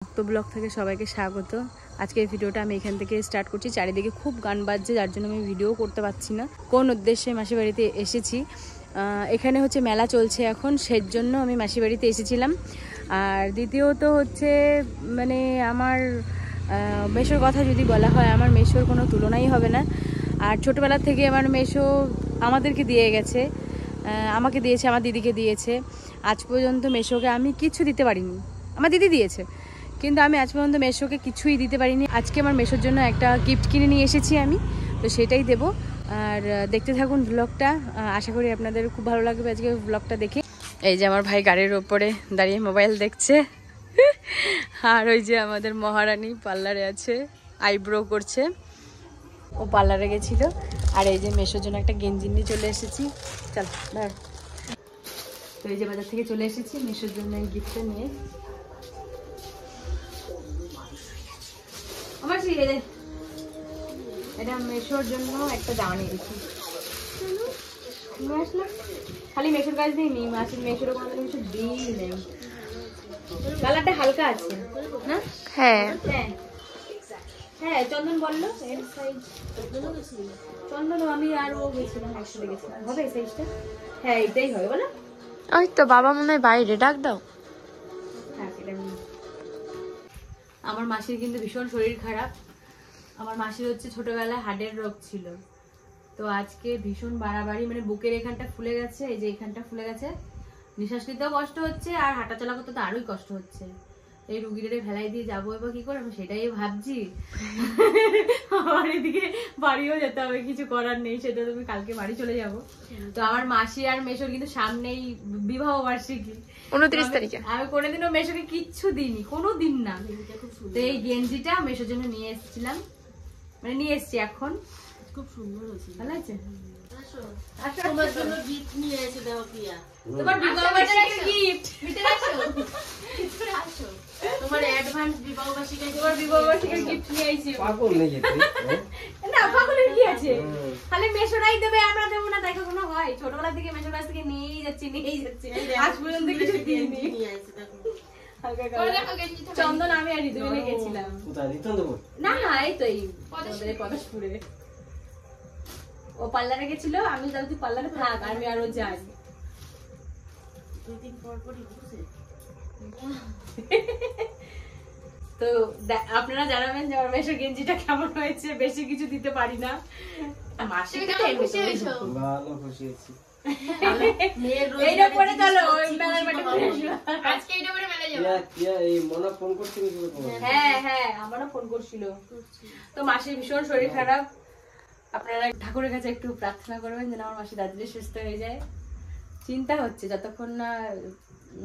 তো ব্লগ থেকে সবাইকে স্বাগত। আজকে এই ভিডিওটা আমি এখান থেকে স্টার্ট করছি। চারিদিকে খুব গান বাজছে, যার জন্য আমি ভিডিও করতে পারছি না। কোন উদ্দেশ্যে মাসির বাড়িতে এসেছি, এখানে হচ্ছে মেলা চলছে এখন, সেই জন্য আমি মাসির বাড়িতে এসেছিলাম। আর দ্বিতীয়ত হচ্ছে মানে আমার মেশোর কথা যদি বলা হয়, আমার মেশোর কোনো তুলনাই হবে না। আর ছোটোবেলা থেকে আমার মেশো আমাদেরকে দিয়ে গেছে, আমাকে দিয়েছে, আমার দিদিকে দিয়েছে। আজ পর্যন্ত মেশোকে আমি কিছু দিতে পারিনি, আমার দিদি দিয়েছে, কিন্তু আমি আজ পর্যন্ত মেশোকে কিছুই দিতে পারিনি। আজকে আমার মেশোর জন্য একটা গিফট কিনে নিয়ে এসেছি আমি, তো সেটাই দেবো। আর দেখতে থাকুন ব্লগটা, আশা করি আপনাদের খুব ভালো লাগবে আজকে ব্লগটা দেখে। এই যে আমার ভাই গাড়ির ওপরে দাঁড়িয়ে মোবাইল দেখছে, আর ওই যে আমাদের মহারানী পার্লারে আছে, আইব্রো করছে, ও পার্লারে গেছিল। আর এই যে মেশোর জন্য একটা গেঞ্জি নিয়ে চলে এসেছি। চল ধর, তো এই যে বাজার থেকে চলে এসেছি মেশোর জন্য এই গিফটটা নিয়ে। আমার এটা মেশোর জন্য একটা জামা নিয়ে গেছি, নিয়ে আসলাম। খালি মেশোর কাছ দিয়ে নিই, মেশোর কোনো কিছু দিই নেই। কালারটা হালকা আছে না? হ্যাঁ হ্যাঁ হ্যাঁ, চন্দন বললো এর সাইজ। চন্দন আমি আর ও গেছিলাম, একসাথে গেছিলাম। হবে এই সাইজটা? হ্যাঁ এটাই হবে বলো। ওই তো বাবা মনে হয় বাইরে, ডাক দাও। হ্যাঁ এটা আমার মাসির কিন্তু ভীষণ শরীর খারাপ। আমার মাসির হচ্ছে ছোটবেলায় হার্টের রোগ ছিল, তো আজকে ভীষণ বাড়াবাড়ি, মানে বুকের এখানটা ফুলে গেছে, এই যে এখানটা ফুলে গেছে, নিঃশ্বাস নিতেও কষ্ট হচ্ছে, আর হাঁটাচলা করতে তো আরোই কষ্ট হচ্ছে। এই রুগীটারে ভেলাই দিয়ে যাবো এবার কি করে, আমি সেটাই ভাবছি। আমার এদিকে বাড়িও যেতে হবে, কিছু করার নেই, সেটা তুমি কালকে বাড়ি চলে যাব। তো আমার মাসি আর মেশোর কিন্তু সামনেই বিবাহ বার্ষিকী, 29 তারিখে। আমি কোনোদিনও মেশোকে কিচ্ছু দিইনি, কোনোদিন না। তো এই গেঞ্জিটা মেশোর জন্য নিয়ে এসেছিলাম, মানে নিয়ে এসছি এখন। খুব সুন্দর হয়েছে, ভালো আছে। তোমার জন্য গিফট নিয়ে এসে দাও প্রিয়া, তোমার বিবাহ বার্ষিকীর গিফট। ভিতরে আসো, ভিতরে আসো। তোমার অ্যাডভান্স বিবাহ বার্ষিকী, তোমার বিবাহ বার্ষিকীর গিফট নিয়ে আইছি। পাগল নেই যেতে না, পাগলের কি আছে, খালি মেশোরাই দেবে, আমরা দেব না, তাই কখনো হয়? ছোটবেলা থেকে মেশোর কাছ থেকে নিয়েই যাচ্ছি, আজ পর্যন্ত কিছু দিইনি। চন্দন আমি আর ঋতু মিলে গেছিলাম। না না, এই তো এই পদাশপুরে ও পার্লারে গেছিল, আমি যাই তুই পার্লারে থাক, আমি আরো যাই। তো আপনারা জানাবেন যে আমার মেশোর গেঞ্জিটা কেমন হয়েছে। বেশি কিছু দিতে পারি না। হ্যাঁ হ্যাঁ, আমারও ফোন করছিল। তো মাসির ভীষণ শরীর খারাপ, আপনারা ঠাকুরের কাছে একটু প্রার্থনা করবেন যেন আমার মাসি তাড়াতাড়ি সুস্থ হয়ে যায়। চিন্তা হচ্ছে যতক্ষণ না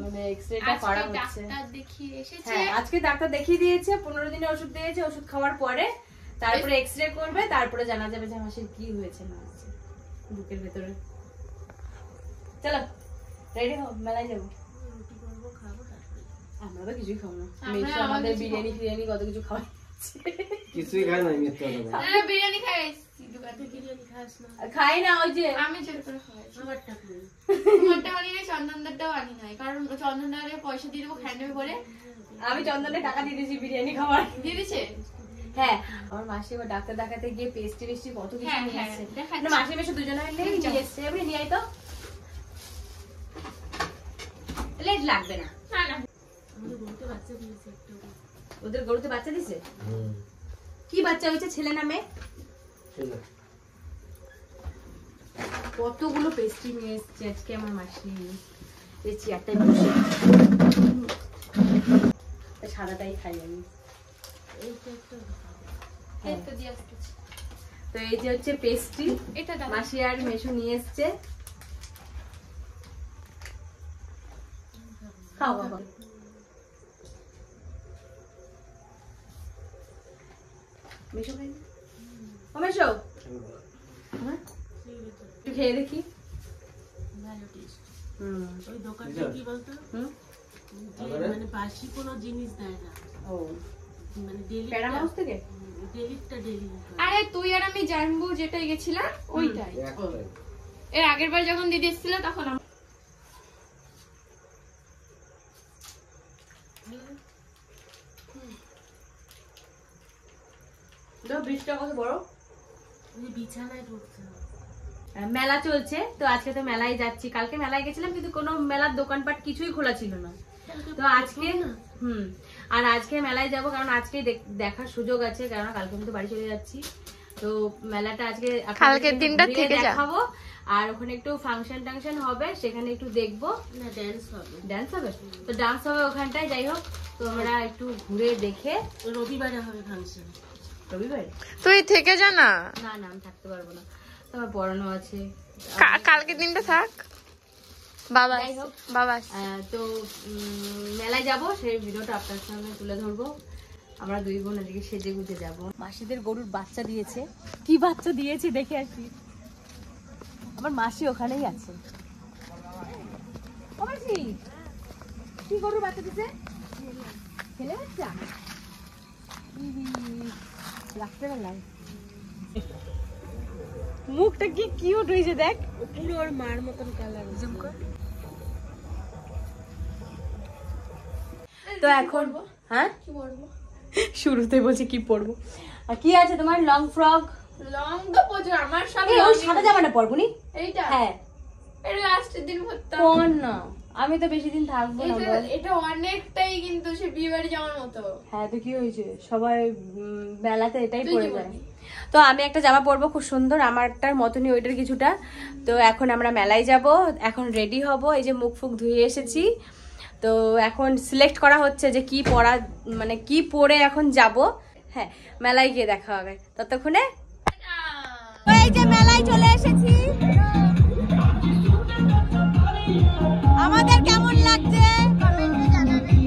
মানে এক্সরেটা করা হচ্ছে। হ্যাঁ আজকে ডাক্তার দেখিয়ে দিয়েছে, 15 দিনের ওষুধ দিয়েছে, ওষুধ খাওয়ার পরে তারপরে এক্সরে করবে, তারপরে জানা যাবে যে মাসির কি হয়েছে না হয়েছে বুকের ভেতরে। চলো রেডি হও, মেলায় যাবো। আমরা তো কিছুই খাবো না, আমাদের বিরিয়ানি ফিরিয়ানি কত কিছু খাওয়া কিছুই খাই না। বিরিয়ানি খাই না, ওই যে আমি চন্দনদারটাও আনি নাই, কারণ চন্দনদারে পয়সা দিয়ে দেবো খাই নেবে বলে। আমি চন্দনের টাকা দিয়ে দিয়েছি বিরিয়ানি খাওয়ার, দিয়ে দিচ্ছে। হ্যাঁ আমার মাসি এবার ডাক্তার দেখাতে গিয়ে পেস্টি বেস্টি কত কিছু নিয়ে এসছে। মাসি মেশো দুজনে মিলে নিয়ে এসছে, এবারে নিয়ে আয় তো, লেট লাগবে না। ওদের গরুতে বাচ্চা দিছে? কি বাচ্চা হয়েছে, ছেলে না মেয়ে? কতগুলো পেস্ট্রি নিয়ে এসছে আজকে আমার মাসি। এই চেয়ারটাই বসে সাদাটাই খাই আমি। তো এই যে হচ্ছে পেস্ট্রি, মাসি আর মেশো নিয়ে এসছে। খাও বাবা, মেশো খাই না। ও মেশো, খেয়ে দেখি। ওই দোকানটা কি বলতো, মানে বাসি কোনো জিনিস দেয় না। ও মানে ডেলি প্যারামাউস থেকে ডেলিটা ডেলি। আরে তুই আর আমি জানবো যেটাই গেছিলাম ওইটাই। এর আগের বার যখন দিদি এসেছিল তখন বৃষ্টিটা কত বড়, বিছানায় ঢুকছে। মেলা চলছে তো আজকে তো মেলায় যাচ্ছি। কালকে মেলায় গেছিলাম কিন্তু কোনো মেলার দোকানপাট কিছুই খোলা ছিল না। তো আজকে আর আজকে মেলায় যাব, কারণ আজকে দেখার সুযোগ আছে, কারণ কালকে আমি তো বাড়ি চলে যাচ্ছি। তো মেলাটা আজকে কালকের দিনটা থেকে দেখাবো, আর ওখানে একটু ফাংশন টাংশন হবে, সেখানে একটু দেখবো। ডান্স হবে তো ডান্স হবে ওখানটায়। যাই হোক তোমরা একটু ঘুরে দেখে, রবিবারে হবে ফাংশন। রবিবারে তুই থেকে যা না। না না আমি থাকতে পারবো না, তোমার পড়ানো আছে। কালকের দিনটা থাক বাবা। বাবা তো মেলায় যাব, সেই ভিডিওটা আপনার সামনে তুলে ধরবো। আমরা দুই বোন আজকে সেজে গুজে যাবো। মাসিদের গরুর বাচ্চা দিয়েছে, কি বাচ্চা দিয়েছে দেখে আসি। আমার মাসি ওখানেই আছে। কি গরুর বাচ্চা দিছে? ছেলে বাচ্চা রাত্রেবেলায়। মুখটা কি কিউট হয়েছে দেখ, পুরো ওর মার মতন কালার। তো এখন হ্যাঁ শুরুতে বলছি কি পরবো, আর কি আছে তোমার? Long frock. লং তো প্রচুর, আমার সব সাদা জামাটা পরবো নি। এইটা হ্যাঁ এটা লাস্টের দিন পরতাম। কোন না, আমি তো বেশি দিন থাকবো না। এটা অনেকটাই কিন্তু সে বিয়ে বাড়ি যাওয়ার মতো। হ্যাঁ তো কি হয়েছে, সবাই মেলাতে এটাই পরে যায়। তো আমি একটা জামা পরবো খুব সুন্দর, আমারটার মতনই ওইটার কিছুটা। তো এখন আমরা মেলায় যাব, এখন রেডি হব। এই যে মুখ ফুক ধুয়ে এসেছি, তো এখন সিলেক্ট করা হচ্ছে যে কি পরা, মানে কি পরে এখন যাব। হ্যাঁ মেলায় গিয়ে দেখা হবে, ততক্ষণে এই যে মেলায় চলে এসেছি। আমাদের কেমন লাগছে কমেন্টে জানাবেন।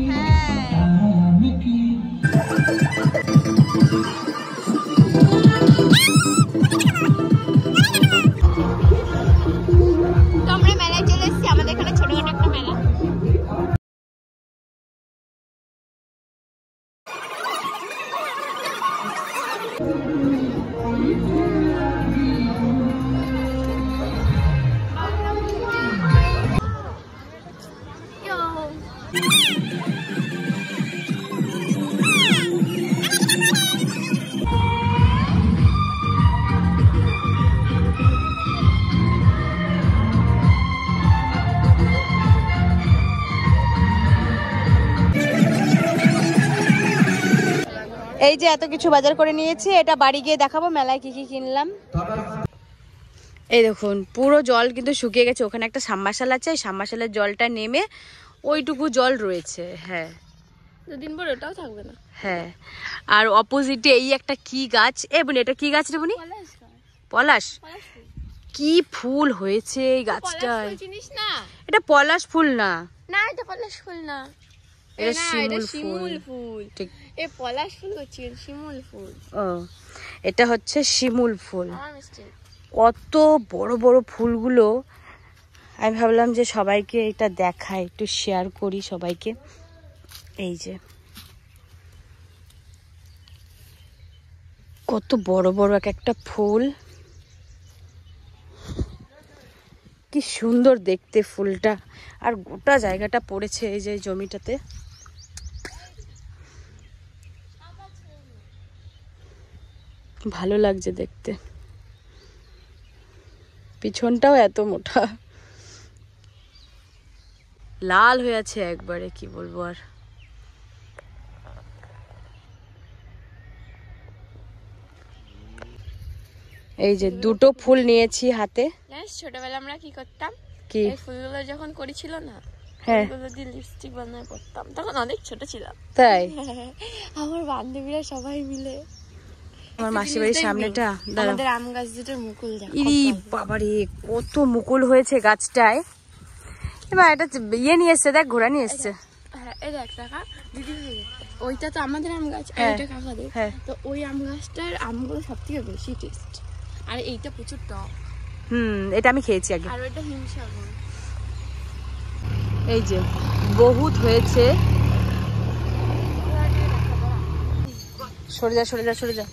তো আমরা মেলায় চলে এসেছি, আমাদের এখানে ছোটখাটো একটা মেলা। এই যে এত কিছু বাজার করে নিয়েছি, এটা বাড়ি গিয়ে দেখাবো মেলায় কি কি কিনলাম। এই দেখুন পুরো জল কিন্তু শুকিয়ে গেছে, ওখানে একটা সাবমার্শাল আছে, এই সাবমার্শালের জলটা নেমে ওইটুকু জল রয়েছে। হ্যাঁ দুদিন পর ওটাও থাকবে না। হ্যাঁ আর অপোজিটে এই একটা কি গাছ, এ বলি এটা কি গাছ রে বলি? পলাশ। কি ফুল হয়েছে এই গাছটায়। চিনিস না? এটা পলাশ ফুল না। না এটা পলাশ ফুল না, এটা এটা শিমুল ফুল। ঠিক, এ পলাশ ফুল হচ্ছে শিমুল ফুল। ও এটা হচ্ছে শিমুল ফুল। আমার মিষ্টি কত বড় বড় ফুলগুলো, আমি ভাবলাম যে সবাইকে এটা দেখাই, একটু শেয়ার করি সবাইকে। এই যে কত বড় বড় এক একটা ফুল, কি সুন্দর দেখতে ফুলটা। আর গোটা জায়গাটা পড়েছে এই যে জমিটাতে। ভালো লাগছে দেখতে, পিছনটাও এত মোটা, লাল হয়ে আছে একবারে, কি বলবো আর। এই যে দুটো ফুল নিয়েছি হাতে। জানিস ছোটবেলা আমরা কি করতাম? কি এই ফুলগুলো যখন করেছিল না, হ্যাঁ ফুলগুলো দিয়ে লিপস্টিক বানিয়ে করতাম, তখন অনেক ছোট ছিলাম। তাই আমার বান্ধবীরা সবাই মিলে। আমার মাসির বাড়ির সামনেটা, আমাদের আম গাছ দুটোর মুকুল দেখো। ইরি বাবারে কত মুকুল হয়েছে গাছটায়। এবার এটা ইয়ে নিয়ে এসছে, দেখ ঘোড়া নিয়ে এসছে। হ্যাঁ এই দেখ টাকা দিদি, ওইটা তো আমাদের আম গাছ, আর এটা কাকাদের। তো ওই আম গাছটার আমগুলো সব থেকে বেশি টেস্ট, আর এইটা প্রচুর টক। এটা আমি খেয়েছি আগে। আর ওইটা হিমসাগর। এই যে বহুত হয়েছে, সরে যা সরে যা সরে যা।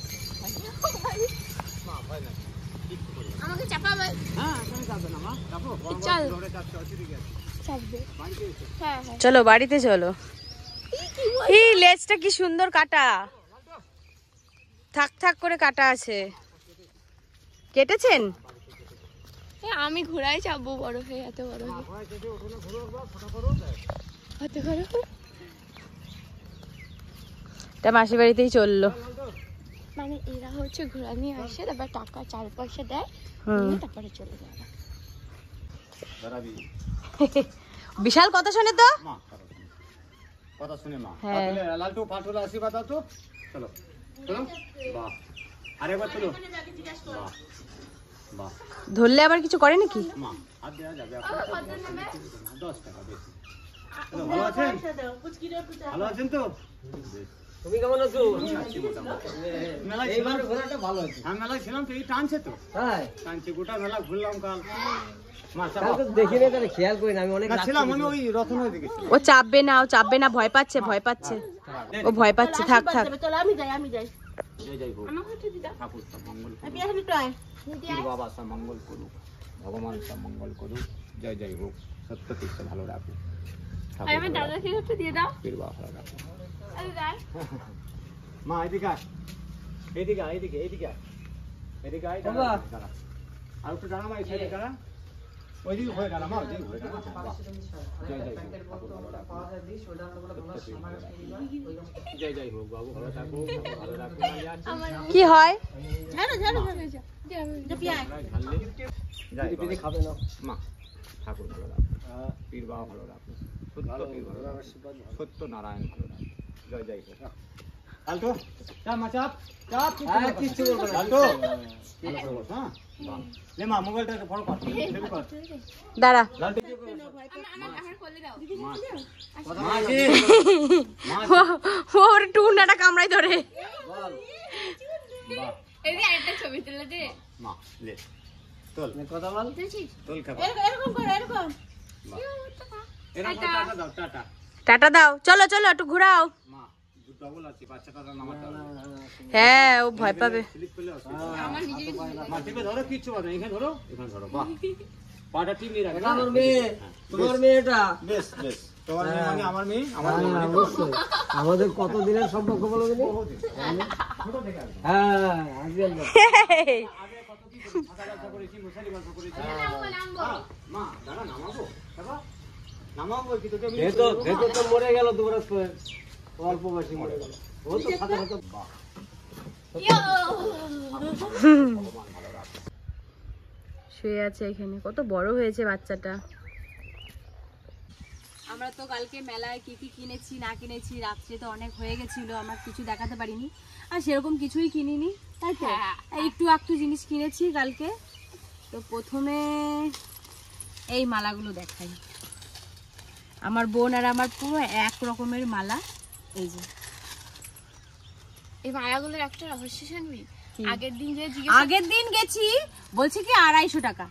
আমাকে চাপাবে? চল চলো বাড়িতে চলো। এই লেজটা কি সুন্দর কাটা, থাক থাক করে কাটা আছে। কেটেছেন? আমি ঘোড়ায় চাপবো বড় হয়ে, এত বড় হয়ে। এটা মাসির বাড়িতেই চললো। মানে এরা হচ্ছে ঘোড়া নিয়ে আসে, তারপর টাকা 4 পয়সা দেয়, নিয়ে তারপরে চলে যায়। বিশাল কথা শোনে তো। কথা শুনে মা। হ্যাঁ। লালটু পাঠুলা আশীর্বাদ দাও তো। চলো চলো। বাহ, আরেকবার চলো। বাহ বাহ। ধরলে আবার কিছু করে নাকি? মা হাত দেওয়া যাবে আপনার? 10 টাকা বেশি। চলো, ভালো আছেন? ভালো আছেন তো? তুমি কেমন আছো? মেলায় ছিলাম, ঘোরাটা ভালো আছে। হ্যাঁ মেলায় ছিলাম তো, এই টানছে তো। হ্যাঁ, টানছে, গোটা মেলা ঘুরলাম কাল। মা কাল তো দেখিনি, তাহলে খেয়াল করি না, আমি অনেক রাত ছিলাম, করে আমি ওই রতন হয়ে দেখেছিলাম। ও চাপবে না, ও চাপবে না, ভয় পাচ্ছে, ভয় পাচ্ছে, ও ভয় পাচ্ছে। থাক থাক। জয় জয় হোক, ঠাকুর সব মঙ্গল করুক, পীর বাবা সব মঙ্গল করুক, ভগবান সব মঙ্গল করুক, জয় জয় হোক, সত্য তীর্থ ভালো রাখুক, ঠাকুর ভালো রাখুক, একটু দিয়ে দাও। পীর বাবা ভালো রাখুক। আরে যাই। মা এদিকে আয়, এদিকে আয়, এদিকে এদিকে আয়, এদিকে আয়, দাঁড়া, দাঁড়া। আর একটু দাঁড়া মা, এই সাইডে দাঁড়া, ওইদিকে ঘুরে দাঁড়া মা, ওইদিকে ঘুরে দাঁড়া। বাহ। জয় জয় হোক, ঠাকুর ভালো রাখুক, জয় জয় হোক, বাবু ভালো থাকুক, ঠাকুর ভালো রাখুক। কি হয়? খাবে না। মা ঠাকুর ভালো রাখুক, পীর বাবা ভালো রাখুক, সত্য পীর ভালো রাখুক, সত্য নারায়ণ ভালো রাখুক, জয় জয় হোক। আলটো চাপ মা, চাপ চাপ, কিচ্ছু বলবো না। আলটো ভালো করে বস, হ্যাঁ বাহ। লে মা মোবাইলটা ফলো কর, সেভ কর। দাঁড়া। লালটু আমার কোলে দাও। মাঝি ওর টুনাটা কামড়াই ধরে। বল। বাহ এই যে একটা ছবি তুলে দে। মা লে তোল, কথা বল। তোল খাবা। এরকম করে, এরকম। এরকম টাটা দাও, টাটা। টাটা দাও। চলো চলো একটু ঘোরাও। মা ডবল আছে, বাচ্চাটা নামাতে হবে। হ্যাঁ, ও ভয় পাবে। স্লিপ করলে অসুবিধা। আমার নিজের মা টিপে ধরো, কিচ্ছু হবে না, এখানে ধরো, এখানে ধরো। বাহ, পাটা টিপ নিয়ে রাখো। এটা আমার মেয়ে, তোমার মেয়ে এটা। বেশ বেশ, তোমার মেয়ে মানে আমার মেয়ে, আমার মেয়ে মানে তোমার। অবশ্যই। আমাদের কত দিনের সম্পর্ক বলো দিনি? ছোট থেকে আসবে। হ্যাঁ, আজকে না। আগে কত কি করেছি, ছাতা ব্যবসা করেছি, মশারি ব্যবসা করেছি। মা দাঁড়া, নামাবো বাবা, নামাবো কি তোকে আমি ভেতর তো মরে গেল 2 বছর পরে, অল্প বয়সে মরে গেল। ও তো সাথে সাথে বাহ। শুয়ে আছে এখানে। কত বড় হয়েছে বাচ্চাটা। আমরা তো কালকে মেলায় কি কি কিনেছি না কিনেছি, রাত্রে তো অনেক হয়ে গেছিল, আমরা কিছু দেখাতে পারিনি, আর সেরকম কিছুই কিনিনি, তাই তো। একটু একটু জিনিস কিনেছি কালকে। তো প্রথমে এই মালাগুলো দেখাই। আমার বোন আর আমার পুরো এক রকমের মালা। এই যে এই মায়াগুলোর একটা রহস্য শুনবি। কি? আগের দিন গেছি, বলছে কি 250 টাকা।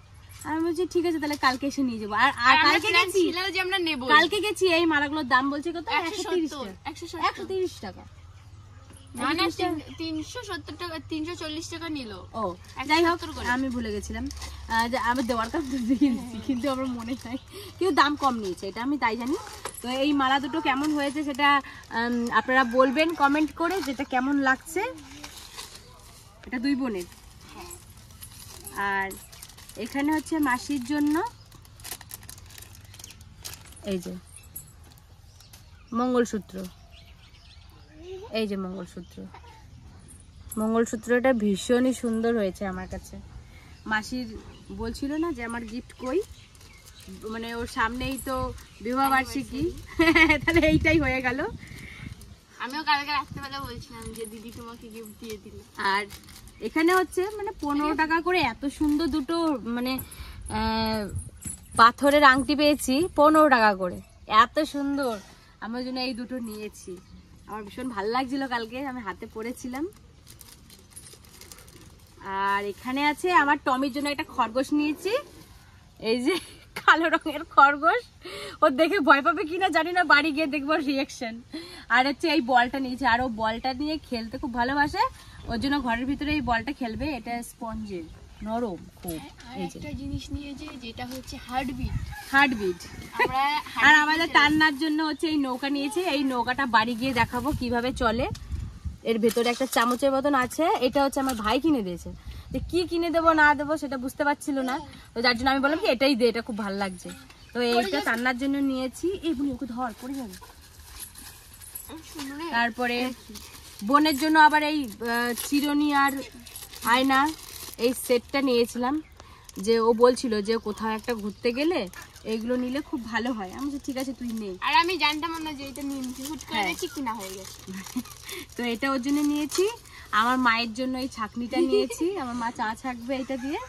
আমি বলছি ঠিক আছে, তাহলে কালকে এসে নিয়ে যাবো। আর কালকে গেছি, যে আমরা নেব। কালকে গেছি, এই মালাগুলোর দাম বলছে কত? 130 টাকা। 130 টাকা। না না, 370 টাকা, 340 টাকা নিল। ও যাই হোক, আমি ভুলে গেছিলাম। আমি দেওয়ার কাজ দিয়ে দিচ্ছি, কিন্তু আমার মনে নাই, কিন্তু দাম কম নিয়েছে, এটা আমি তাই জানি। তো এই মালা দুটো কেমন হয়েছে সেটা আপনারা বলবেন কমেন্ট করে, যেটা কেমন লাগছে। এটা 2 বোনের। আর এখানে হচ্ছে মাসির জন্য এই যে মঙ্গলসূত্র। এই যে মঙ্গলসূত্রটা ভীষণই সুন্দর হয়েছে আমার কাছে। মাসির বলছিল না যে আমার গিফট কই, মানে ওর সামনেই তো বিবাহ বার্ষিকী, তাহলে এইটাই হয়ে গেল। আমিও কালকে রাত্রেবেলা বলছিলাম যে দিদি তোমাকে গিফট দিয়ে দিল। আর এখানে হচ্ছে মানে 15 টাকা করে এত সুন্দর দুটো মানে পাথরের আংটি পেয়েছি 15 টাকা করে, এত সুন্দর। আমার জন্য এই দুটো নিয়েছি, আমার ভীষণ ভালো লাগছিল কালকে, আমি হাতে পরেছিলাম। আর এখানে আছে আমার টমির জন্য একটা খরগোশ নিয়েছি, এই যে কালো রঙের খরগোশ। ও দেখে ভয় পাবে কিনা জানি না, বাড়ি গিয়ে দেখবো রিয়াকশন। আর হচ্ছে এই বলটা নিয়েছে, আর ও বলটা নিয়ে খেলতে খুব ভালোবাসে, ওর জন্য ঘরের ভিতরে এই বলটা খেলবে। এটা স্পঞ্জের, নরম খুব। এই যে একটা জিনিস নিয়েছে যেটা হচ্ছে হার্টবিট। আমরা আর আমাদের টান্নার জন্য হচ্ছে এই নৌকা নিয়েছে, এই নৌকাটা বাড়ি গিয়ে দেখাবো কিভাবে চলে। এর ভেতরে একটা চামচের মতন আছে, এটা হচ্ছে আমার ভাই কিনে দিয়েছে। তো কি কিনে দেবো না দেবো সেটা বুঝতে পারছিল না, তো যার জন্য আমি বললাম কি এটাই দে, এটা খুব ভালো লাগছে। তো এইটা রান্নার জন্য নিয়েছি। এই বুনি ওকে ধর, পড়ে যাবে। তারপরে বোনের জন্য আবার এই চিরুনি আর আয়না এই সেটটা নিয়েছিলাম, যে ও বলছিল যে কোথাও একটা ঘুরতে গেলে এইগুলো নিলে খুব ভালো হয়। আমি বলছি ঠিক আছে তুই নে। আর আমি জানতাম না যে এটা নিয়েছি, হুট করে দেখি কিনা হয়ে গেছে। তো এটা ওর জন্য নিয়েছি। আমার মায়ের জন্য এই ছাকনিটা নিয়েছি, আমার মা চা ছাকবে এটা দিয়ে।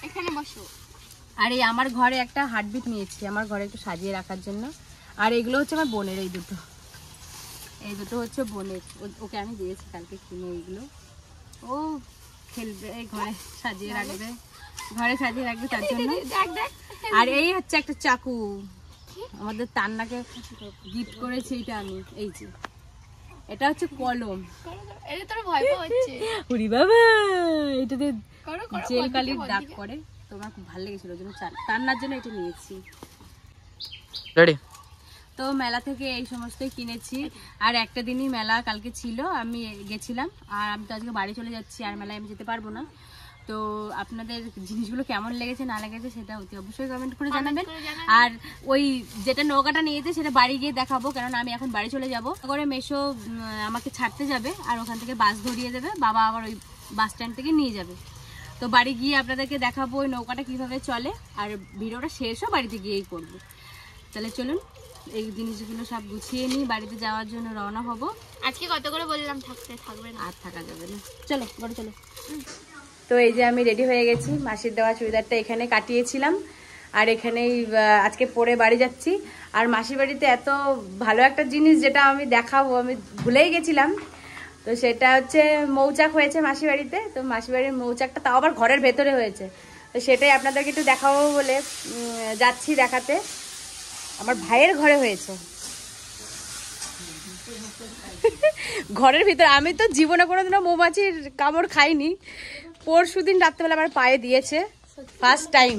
এখানে বসো। আর এই আমার ঘরে একটা হার্টবিট নিয়েছি, আমার ঘরে একটু সাজিয়ে রাখার জন্য। আর এগুলো হচ্ছে আমার বোনের, এই দুটো হচ্ছে বোনের, ওকে আমি দিয়েছি কালকে কিনে। এইগুলো ও খেলবে, এই ঘরে সাজিয়ে রাখবে, তার জন্য। আর এই হচ্ছে একটা চাকু, আমাদের তান্নাকে গিফট করেছি এটা আমি। এই যে এটা হচ্ছে কলম, এটা তোর ভয় পাচ্ছে। উরি বাবা, এটাতে জেল কালির দাগ করে, তোমার খুব ভালো লেগেছিল, ওই জন্য তান্নার জন্য এটা নিয়েছি। তো মেলা থেকে এই সমস্তই কিনেছি। আর একটা দিনই মেলা কালকে ছিল, আমি গেছিলাম। আর আমি তো আজকে বাড়ি চলে যাচ্ছি, আর মেলায় আমি যেতে পারবো না। তো আপনাদের জিনিসগুলো কেমন লেগেছে না লেগেছে সেটা অতি অবশ্যই কমেন্ট করে জানাবেন। আর ওই যেটা নৌকাটা নিয়েছে সেটা বাড়ি গিয়ে দেখাবো, কেননা আমি এখন বাড়ি চলে যাবো। করে মেশো আমাকে ছাড়তে যাবে, আর ওখান থেকে বাস ধরিয়ে দেবে, বাবা আবার ওই বাস স্ট্যান্ড থেকে নিয়ে যাবে। তো বাড়ি গিয়ে আপনাদেরকে দেখাবো ওই নৌকাটা কিভাবে চলে, আর ভিডিওটা শেষও বাড়িতে গিয়েই করবো। তাহলে চলুন এই জিনিসগুলো সব গুছিয়ে নিই, বাড়িতে যাওয়ার জন্য রওনা হব। আজকে কত করে বললাম থাকবে না, আর থাকা যাবে না, চলো ঘরে চলো। তো এই যে আমি রেডি হয়ে গেছি, মাসির দেওয়া চুড়িদারটা এখানে কাটিয়েছিলাম, আর এখানেই আজকে পরে বাড়ি যাচ্ছি। আর মাসির বাড়িতে এত ভালো একটা জিনিস যেটা আমি দেখাবো, আমি ভুলেই গেছিলাম। তো সেটা হচ্ছে মৌচাক হয়েছে মাসির বাড়িতে। তো মাসির বাড়ির মৌচাকটা তাও আবার ঘরের ভেতরে হয়েছে, তো সেটাই আপনাদেরকে একটু দেখাবো বলে যাচ্ছি দেখাতে। আমার ভাইয়ের ঘরে হয়েছে, ঘরের ভিতরে। আমি তো জীবনে কোনোদিনও মৌমাছির কামড় খাইনি, পরশুদিন রাত্রেবেলা আমার পায়ে দিয়েছে, ফার্স্ট টাইম।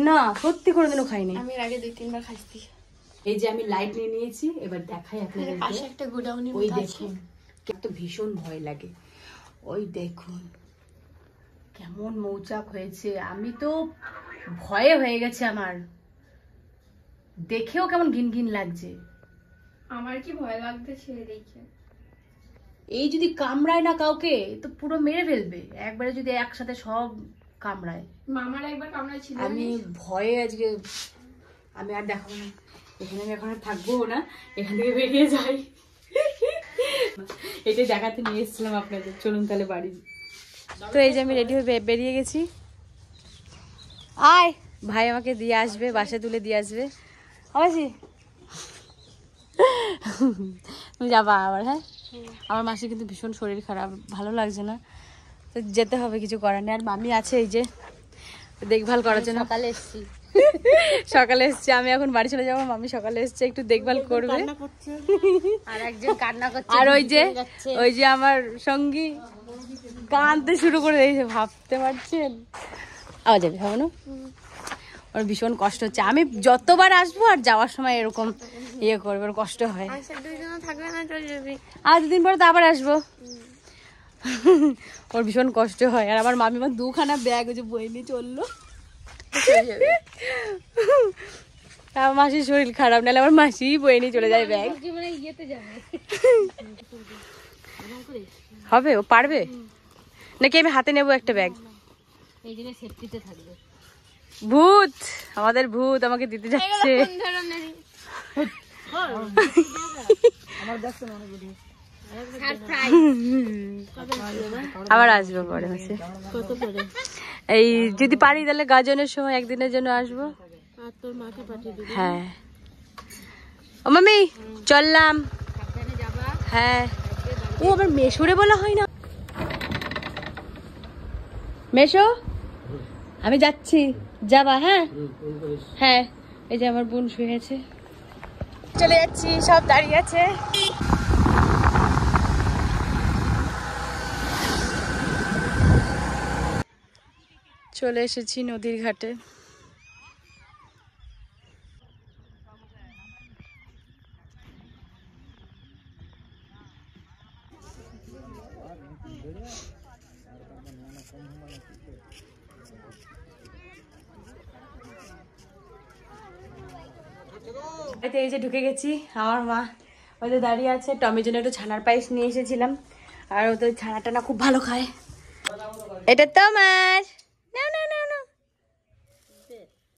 না সত্যি কোনোদিনও খাইনি আমি এর আগে 2-3 বার খাইছি। এই যে আমি লাইট নিয়ে নিয়েছি, এবার দেখাই আপনাদের। পাশে একটা গোডাউনের ওই মতো আছে, দেখুন, তো ভীষণ ভয় লাগে। ওই দেখুন কেমন মৌচাক হয়েছে, আমি তো ভয়ে হয়ে গেছে, আমার দেখেও কেমন ঘিন ঘিন লাগছে। আমার কি ভয় লাগতেছে দেখে। এই যদি কামড়ায় না কাউকে তো পুরো মেরে ফেলবে, একবারে যদি একসাথে সব কামড়ায়। মামার একবার কামড়া ছিল, আমি ভয়ে আজকে আমি আর দেখাবো না, এখানে আমি এখন আর থাকবো না, এখান থেকে বেরিয়ে যাই। এটাই দেখাতে নিয়ে এসেছিলাম আপনাদের। চলুন তাহলে বাড়ি। তো এই যে আমি রেডি হয়ে বেরিয়ে গেছি। আয় ভাই আমাকে দিয়ে আসবে, বাসে তুলে দিয়ে আসবে। অবশ্যই তুমি যাবা আবার? হ্যাঁ, আমার মাসির কিন্তু ভীষণ শরীর খারাপ, ভালো লাগছে না, তো যেতে হবে, কিছু করার নেই। আর মামি আছে এই যে দেখভাল করার জন্য। সকালে এসছি, আমি এখন বাড়ি চলে যাবো, মামি সকালে এসছে, একটু দেখভাল করবে। আর একজন কান্না করছে। আর ওই যে আমার সঙ্গী কাঁদতে শুরু করে দিয়েছে, ভাবতে পারছেন? আওয়াজ যাবে হবে না, ওর ভীষণ কষ্ট হচ্ছে। আমি যতবার আসবো আর যাওয়ার সময় এরকম ইয়ে করবে, ওর কষ্ট হয়। আচ্ছা 2 জন থাকবে না, চলে যাবে। আর 2 দিন পরে তো আবার আসবো, ওর ভীষণ কষ্ট হয়। আর আমার মামি আমার 2খানা ব্যাগ ওই যে বই নিয়ে চললো, আমার মাসির শরীর খারাপ, নাহলে আমার মাসি বই নিয়ে চলে যায় ব্যাগ। হবে, ও পারবে নাকি আমি হাতে নেবো একটা ব্যাগ? এই জন্য সেফটিতে থাকবে। ভূত, আমাদের ভূত আমাকে দিতে যাচ্ছে। আবার আসবো পরে মাসে, এই যদি পারি তাহলে গাজনের সময় একদিনের জন্য আসবো। হ্যাঁ ও মামি চললাম। হ্যাঁ, ও আবার মেশোরে বলা হয় না। মেশো আমি যাচ্ছি, যাবা? হ্যাঁ হ্যাঁ, এই যে আমার বোন শুয়ে আছে, চলে যাচ্ছি, সব দাঁড়িয়ে আছে। চলে এসেছি নদীর ঘাটে। এই যে ঢুকে গেছি, আমার মা ওদের দাঁড়িয়ে আছে। টমির জন্য একটু ছানার পায়েস নিয়ে এসেছিলাম, আর ও তো ছানাটা না খুব ভালো খায়। এটা তোমার।